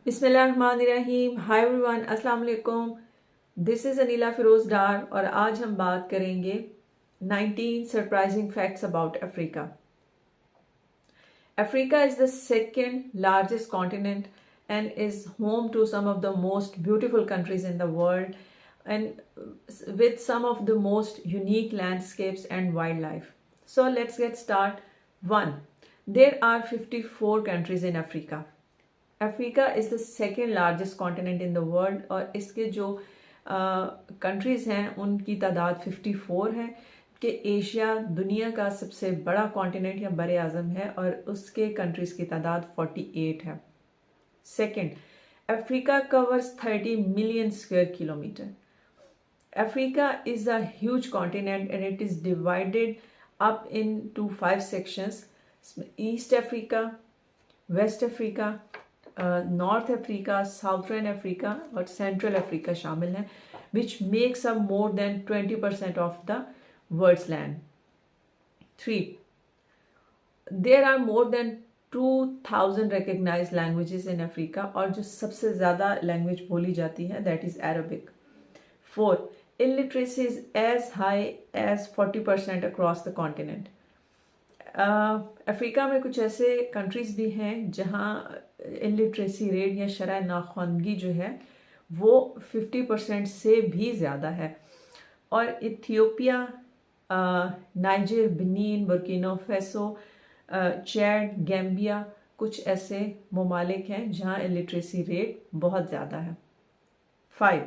बिस्मिल्लाहिर्रहमानिर्रहीम। Hi everyone, अस्सलाम वालेकुम। दिस इज़ अनीला फिरोज डार और आज हम बात करेंगे 19 surprising facts about Africa. Africa is the second largest continent and is home to some of the most beautiful countries in the world and with some of the most unique landscapes and wildlife. So let's get started. 1. There are 54 countries in Africa. Africa is the second largest continent in the world और इसके जो countries हैं उनकी तादाद 54 है कि Asia दुनिया का सबसे बड़ा कॉन्टिनेंट या बर आज़म है और उसके कंट्रीज़ की तादाद 48 है। Second, Africa covers 30 million square kilometre. Africa is a huge continent and it is divided up into 5 sections: East Africa, West Africa, north Africa, southern Africa और सेंट्रल अफ्रीका शामिल हैं, which makes up more than 20% of the world's land. 3. There are more than 2000 recognise languages in Africa और जो सबसे ज़्यादा language बोली जाती है that is Arabic. 4. illiteracy is as high as 40% across the continent. Africa में कुछ ऐसे कंट्रीज़ भी हैं जहाँ इलिटरेसी रेट या शरह नाख्वानगी जो है वो 50% से भी ज़्यादा है। और Ethiopia, niger, Benin, Burkina Faso, Chad, Gambia कुछ ऐसे ममालिक हैं जहाँ इलिटरेसी रेट बहुत ज़्यादा है। 5.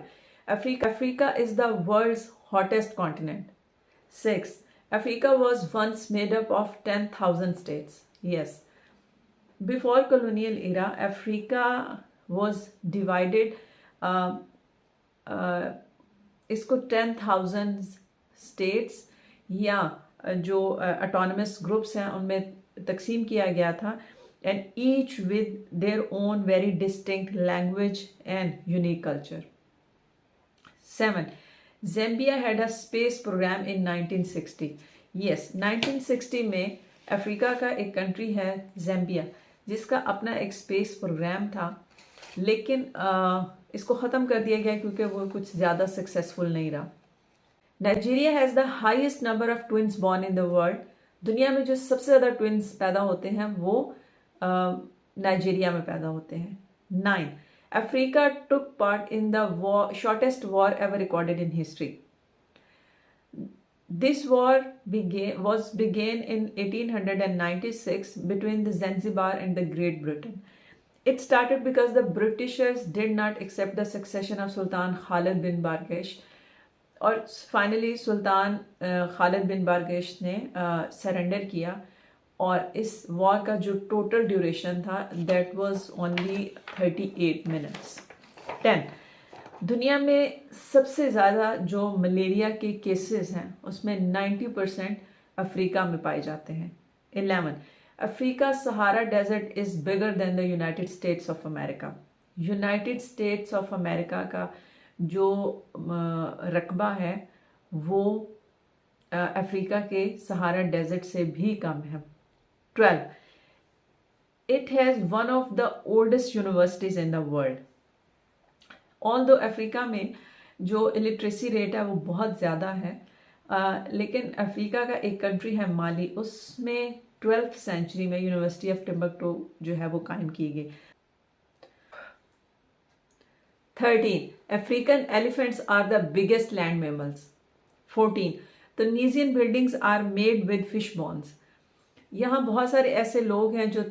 Africa is the world's hottest continent. 6. Africa was once made up of 10,000 states. Yes. Before colonial era, Africa was divided. इसको 10,000 states या जो autonomous groups हैं उनमें तकसीम किया गया था, and each with their own very distinct language and unique culture. 7. Zambia had a space program in 1960. Yes, 1960 में अफ्रीका का एक कंट्री है ज़ैम्बिया जिसका अपना एक स्पेस प्रोग्राम था, लेकिन इसको ख़त्म कर दिया गया क्योंकि वो कुछ ज़्यादा सक्सेसफुल नहीं रहा। Nigeria has the highest number of twins born in the world. दुनिया में जो सबसे ज़्यादा ट्विंस पैदा होते हैं वो नाइजीरिया में पैदा होते हैं। 9. Africa took part in the shortest war ever recorded in history. This war began in 1896 between the Zanzibar and the Great Britain. It started because the Britishers did not accept the succession of Sultan Khalid bin Bargash. और finally सुल्तान खालिद बिन बारगेश ने surrender किया और इस war का जो total duration था that was only 38 minutes. 10. दुनिया में सबसे ज़्यादा जो मलेरिया के केसेस हैं उसमें 90% अफ्रीका में पाए जाते हैं। 11. Africa Sahara desert is bigger than the United States of America. United States of America का जो रकबा है वो अफ्रीका के सहारा डेजर्ट से भी कम है। 12. It has one of the oldest universities in the world. Although Africa में जो इलिटरेसी रेट है वो बहुत ज़्यादा है, लेकिन अफ्रीका का एक कंट्री है माली, उसमें 12th सेंचुरी में यूनिवर्सिटी ऑफ टिम्बकटू जो है वो कायम की गई। 13. African elephants are the biggest land mammals. 14. Tunisian buildings are made with fish bones. यहाँ बहुत सारे ऐसे लोग हैं जो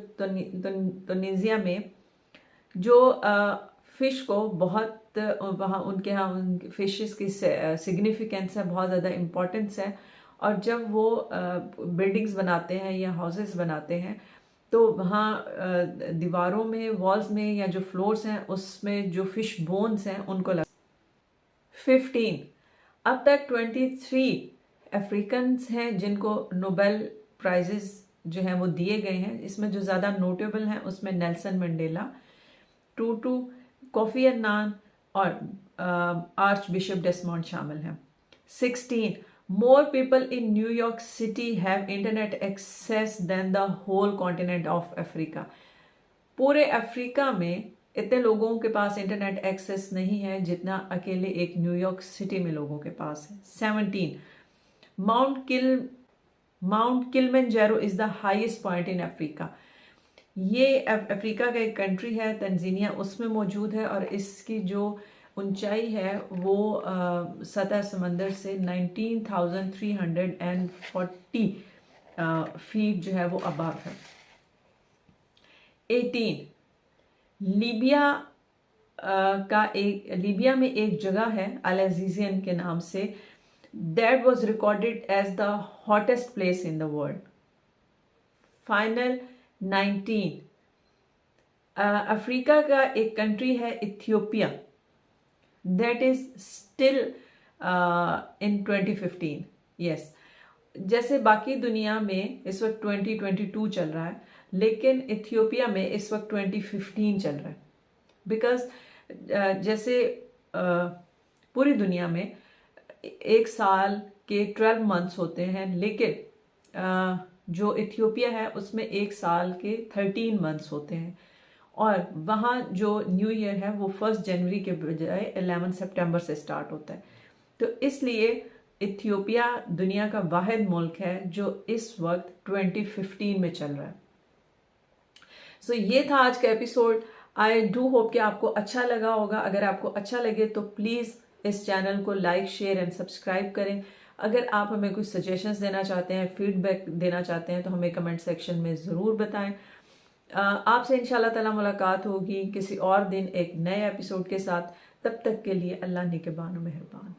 तुनीसिया में जो फ़िश को बहुत वहाँ उनके यहाँ फ़िशेस की सिग्निफिकेंस है, बहुत ज़्यादा इम्पोर्टेंस है, और जब वो बिल्डिंग्स बनाते हैं या हाउसेस बनाते हैं तो वहाँ दीवारों में, वॉल्स में या जो फ्लोर्स हैं उसमें जो फ़िश बोन्स हैं उनको 15. अब तक 23 अफ्रीकन्स हैं जिनको नोबेल प्राइजेस जो हैं वो दिए गए हैं। इसमें जो ज़्यादा नोटेबल हैं उसमें नेल्सन मंडेला, टूटू, कोफी अन्नान और आर्च बिशप डेसमोंड शामिल हैं। 16. More people in New York City have internet access than the whole continent of Africa. पूरे अफ्रीका में इतने लोगों के पास इंटरनेट एक्सेस नहीं है जितना अकेले एक न्यूयॉर्क सिटी में लोगों के पास है। 17, mount Kilimanjaro is the highest point in Africa. ये अफ्रीका का एक कंट्री है, तंजीनिया, उसमें मौजूद है और इसकी जो ऊंचाई है वो सतह समंदर से 19,340 फीट जो है वो अबव है। 18, लीबिया लीबिया में एक जगह है अल अजीजियन के नाम से, that was recorded as the hottest place in the world. Final 19, Africa का एक कंट्री है Ethiopia, that is still in 2015। Yes, जैसे बाकी दुनिया में इस वक्त 2022 चल रहा है, लेकिन इथियोपिया में इस वक्त 2015 चल रहा है। बिकॉज जैसे पूरी दुनिया में एक साल के 12 मंथ्स होते हैं, लेकिन जो इथियोपिया है उसमें एक साल के 13 मंथ्स होते हैं, और वहाँ जो न्यू ईयर है वो 1 जनवरी के बजाय 11 सितंबर से स्टार्ट होता है। तो इसलिए इथियोपिया दुनिया का वाहिद मुल्क है जो इस वक्त 2015 में चल रहा है। सो ये था आज का एपिसोड। आई डू होप कि आपको अच्छा लगा होगा। अगर आपको अच्छा लगे तो प्लीज़ इस चैनल को लाइक, शेयर एंड सब्सक्राइब करें। अगर आप हमें कुछ सजेशंस देना चाहते हैं, फीडबैक देना चाहते हैं, तो हमें कमेंट सेक्शन में ज़रूर बताएं। आपसे इंशाल्लाह ताला मुलाकात होगी किसी और दिन एक नए एपिसोड के साथ। तब तक के लिए अल्लाह निगहबान व मेहरबान।